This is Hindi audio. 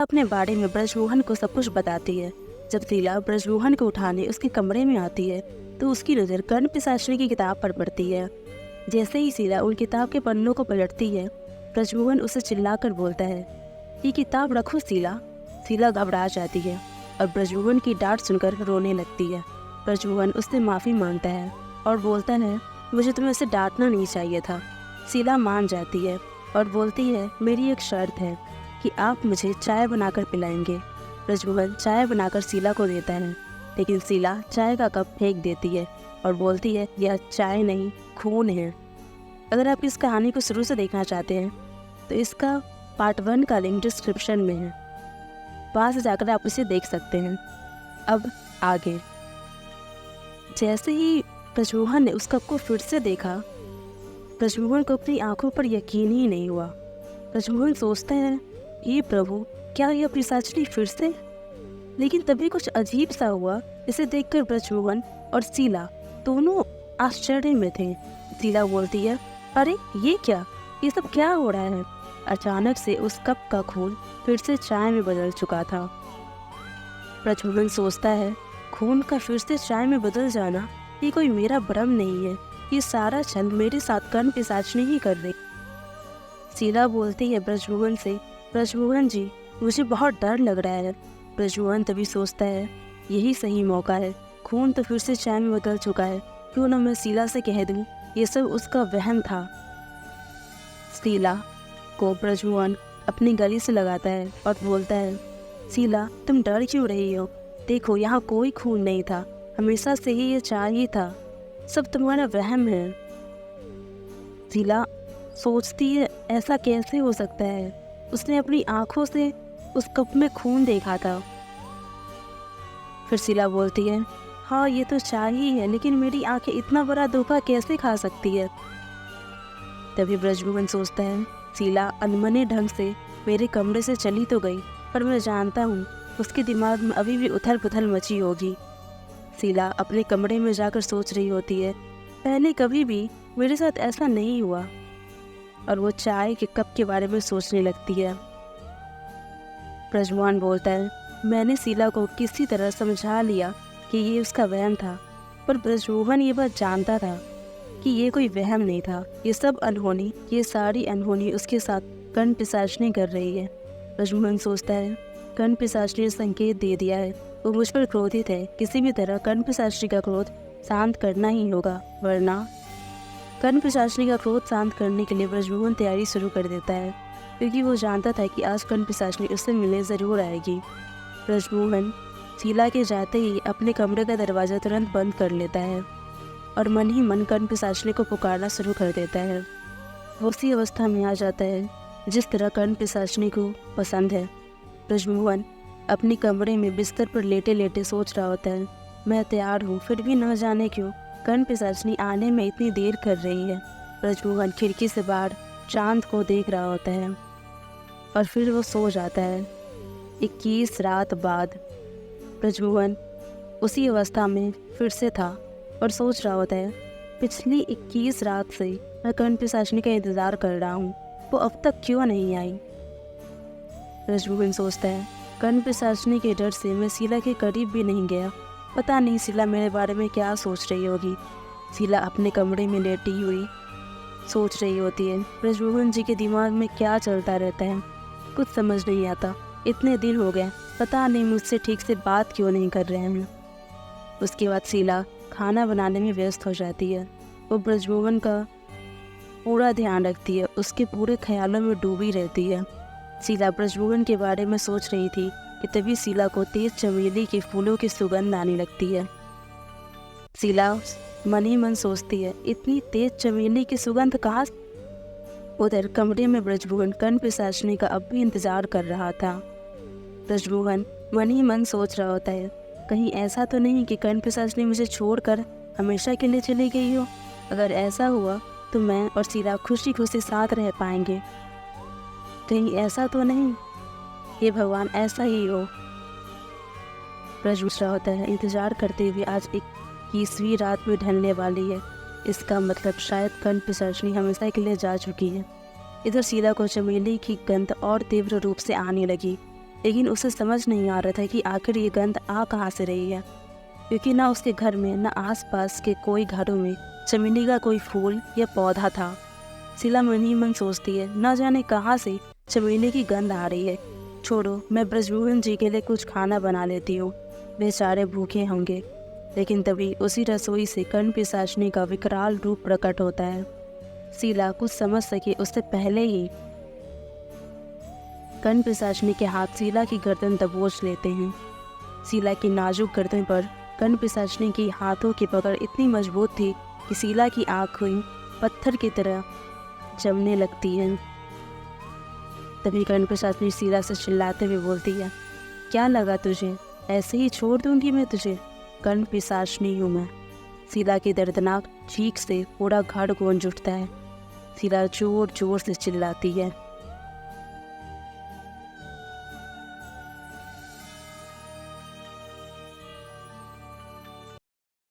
अपने बारे में ब्रजमोहन को सब कुछ बताती है। जब शीला ब्रजमोहन को उठाने उसके कमरे में आती है तो उसकी नज़र कर्ण पिशाचिनी की किताब पर पड़ती है। जैसे ही शीला उन किताब के पन्नों को पलटती है, ब्रजमोहन उसे चिल्लाकर बोलता है, ये किताब रखो शीला। शीला घबरा जाती है और ब्रजमोहन की डांट सुनकर रोने लगती है। ब्रजमोहन उससे माफ़ी मांगता है और बोलता है, मुझे तुम्हें उसे डांटना नहीं चाहिए था। शीला मान जाती है और बोलती है, मेरी एक शर्त है कि आप मुझे चाय बनाकर पिलाएंगे। ब्रजमोहन चाय बनाकर शीला को देता है, लेकिन शीला चाय का कप फेंक देती है और बोलती है, यह चाय नहीं खून है। अगर आप इस कहानी को शुरू से देखना चाहते हैं तो इसका पार्ट 1 का लिंक डिस्क्रिप्शन में है, वहाँ से जाकर आप इसे देख सकते हैं। अब आगे। जैसे ही ब्रजमोहन ने उस कप को फिर से देखा, ब्रजमोहन को अपनी आंखों पर यकीन ही नहीं हुआ। ब्रजमोहन सोचता है, हे प्रभु, क्या यह पिशाचिनी फिर से? लेकिन तभी कुछ अजीब सा हुआ, इसे देखकर ब्रजमोहन और शीला दोनों आश्चर्य में थे। शीला बोलती है, अरे ये क्या, ये सब क्या हो रहा है? अचानक से उस कप का खून फिर से चाय में बदल चुका था। ब्रजमोहन सोचता है, खून का फिर से चाय में बदल जाना ये कोई मेरा भ्रम नहीं है, ये सारा छल मेरे साथ कर्ण पिशाचिनी ही कर रही। शीला बोलती है ब्रजमोहन से, ब्रजमोहन जी, मुझे बहुत डर लग रहा है। ब्रजमोहन तभी सोचता है, यही सही मौका है, खून तो फिर से चाय में बदल चुका है, क्यों ना मैं शीला से कह दूं ये सब उसका वहम था। शीला को ब्रजमोहन अपनी गली से लगाता है और बोलता है, शीला तुम डर क्यों रही हो? देखो यहाँ कोई खून नहीं था, हमेशा से ही ये चाय ही था, सब तुम्हारा वहम है। शीला सोचती है, ऐसा कैसे हो सकता है? उसने अपनी आंखों से उस कप में खून देखा था। फिर शीला बोलती है, हाँ ये तो चाय ही है, लेकिन मेरी आंखें इतना बड़ा धोखा कैसे खा सकती है? तभी ब्रजमोहन सोचता है, शीला अनमने ढंग से मेरे कमरे से चली तो गई, पर मैं जानता हूँ उसके दिमाग में अभी भी उथल पुथल मची होगी। शीला अपने कमरे में जाकर सोच रही होती है, पहले कभी भी मेरे साथ ऐसा नहीं हुआ, और वो चाय के कप के बारे में सोचने लगती है। ब्रजमोहन बोलता है, मैंने शीला को किसी तरह समझा लिया कि ये उसका वहम था, पर ब्रजमोहन ये बात जानता था कि ये कोई वहम नहीं था, ये सब अनहोनी, ये सारी अनहोनी उसके साथ कर्ण पिशाचिनी कर रही है। ब्रजमोहन सोचता है, कर्ण पिशाचिनी ने संकेत दे दिया है, वो मुझ पर क्रोधित है, किसी भी तरह कर्ण पिशाचिनी का क्रोध शांत करना ही होगा, वरना कर्ण पिशाचिनी का क्रोध शांत करने के लिए ब्रजमोहन तैयारी शुरू कर देता है, क्योंकि वो जानता था कि आज कर्ण पिशाचिनी उससे मिलने ज़रूर आएगी। ब्रजमोहन शीला के जाते ही अपने कमरे का दरवाज़ा तुरंत बंद कर लेता है और मन ही मन कर्ण पिशाचिनी को पुकारना शुरू कर देता है। वो उसी अवस्था में आ जाता है जिस तरह कर्ण पिशाचिनी को पसंद है। ब्रजमोहन अपने कमरे में बिस्तर पर लेटे लेटे सोच रहा होता है, मैं तैयार हूँ, फिर भी न जाने क्यों कर्ण पिशाचिनी आने में इतनी देर कर रही है। ब्रजमोहन खिड़की से बाहर चांद को देख रहा होता है और फिर वो सो जाता है। 21 रात बाद ब्रजमोहन उसी अवस्था में फिर से था और सोच रहा होता है, पिछली 21 रात से मैं कर्ण पिशाचिनी का इंतज़ार कर रहा हूँ, वो अब तक क्यों नहीं आई? ब्रजमोहन सोचता है, कर्ण पिशाचिनी के डर से मैं शीला के करीब भी नहीं गया, पता नहीं शीला मेरे बारे में क्या सोच रही होगी। शीला अपने कमरे में लेटी हुई सोच रही होती है, ब्रजमोहन जी के दिमाग में क्या चलता रहता है, कुछ समझ नहीं आता। इतने दिन हो गए, पता नहीं मुझसे ठीक से बात क्यों नहीं कर रहे हैं। उसके बाद शीला खाना बनाने में व्यस्त हो जाती है। वो ब्रजमोहन का पूरा ध्यान रखती है, उसके पूरे ख्यालों में डूबी रहती है। शीला ब्रजमोहन के बारे में सोच रही थी कि तभी शीला को तेज चमेली के फूलों की सुगंध आने लगती है। शीला मन ही मन सोचती है, इतनी तेज चमेली की सुगंध कहाँ? उधर कमरे में ब्रजमोहन कर्ण पिशाचिनी का अब भी इंतजार कर रहा था। ब्रजमोहन मन ही मन सोच रहा होता है, कहीं ऐसा तो नहीं कि कर्ण पिशाचिनी मुझे छोड़कर हमेशा के लिए चली गई हो। अगर ऐसा हुआ तो मैं और शीला खुशी खुशी साथ रह पाएंगे। कहीं ऐसा तो नहीं, हे भगवान ऐसा ही हो। ब्रज सोच रहा होता है, इंतजार करते हुए आज 21वीं रात में ढलने वाली है, इसका मतलब शायद कर्ण पिशाचिनी हमेशा के लिए जा चुकी है। इधर शीला को चमेली की गंध और तीव्र रूप से आने लगी। लेकिन उसे समझ नहीं आ रहा था कि आखिर ये गंध आ कहाँ से रही है, क्योंकि ना उसके घर में ना आसपास के कोई घरों में चमेली का कोई फूल या पौधा था। शीला मन ही मन सोचती है, न जाने कहाँ से चमेली की गंध आ रही है। छोड़ो, मैं ब्रजमोहन जी के लिए कुछ खाना बना लेती हूँ, बेचारे भूखे होंगे। लेकिन तभी उसी रसोई से कर्ण पिशाचनी का विकराल रूप प्रकट होता है। शीला कुछ समझ सके उससे पहले ही कर्ण पिशाचनी के हाथ शीला की गर्दन दबोच लेते हैं। शीला की नाजुक गर्दन पर कर्ण पिशाचनी की हाथों की पकड़ इतनी मजबूत थी कि शीला की आंखें पत्थर की तरह जमने लगती हैं। तभी कर्ण पिशाचनी शीला से चिल्लाते हुए बोलती है, क्या लगा तुझे, ऐसे ही छोड़ दूंगी मैं तुझे? कर्ण पिशाचनी हूँ मैं। शीला की दर्दनाक चीख से पूरा घर गूंज उठता है। शीला जोर जोर से चिल्लाती है,